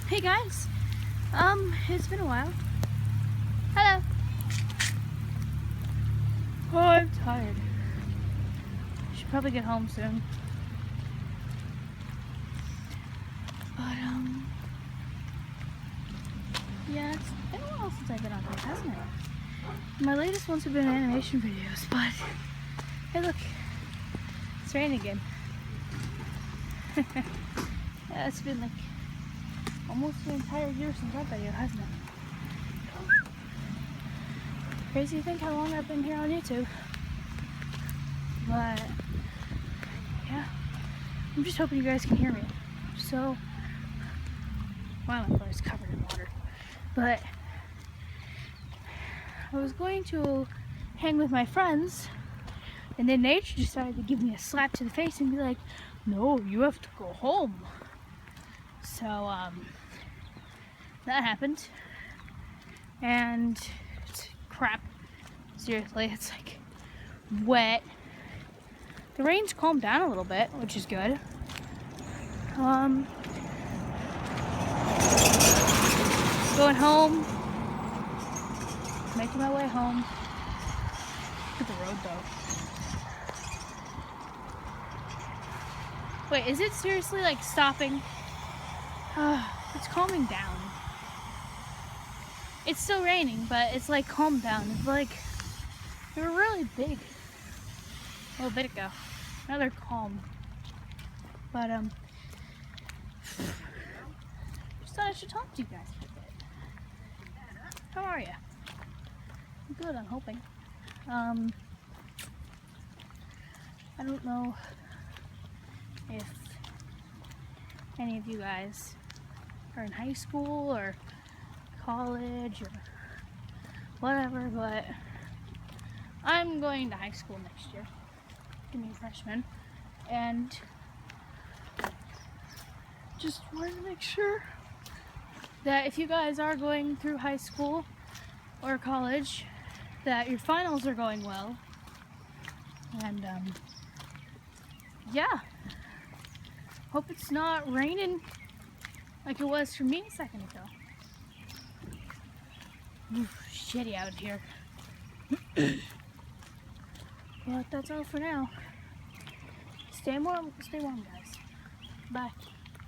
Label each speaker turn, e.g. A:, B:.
A: Hey guys, it's been a while. Hello. Oh, I'm tired. Should probably get home soon. But yeah, it's been a while since I've been on here, hasn't it? My latest ones have been animation videos, but hey, look, it's raining again. Yeah, it's been like almost the entire year since that video, hasn't it? Crazy to think how long I've been here on YouTube. But yeah, I'm just hoping you guys can hear me. So, wow, my floor is covered in water. But I was going to hang with my friends, and then nature decided to give me a slap to the face and be like, "No, you have to go home." So that happened, and it's crap. Seriously, it's like wet. The rain's calmed down a little bit, which is good. Going home, making my way home. Look at the road though. Wait, is it seriously like stopping? It's calming down. It's still raining, but it's like calmed down. It's like they were really big a little bit ago. Now they're calm. But just thought I should talk to you guys for a bit. How are you? Good, I'm hoping. I don't know if any of you guys are in high school or college or whatever, but I'm going to high school next year, being a freshman, and just wanted to make sure that if you guys are going through high school or college, that your finals are going well. And yeah, hope it's not raining like it was for me a second ago. Oof, shitty out here. But that's all for now. Stay warm, guys. Bye.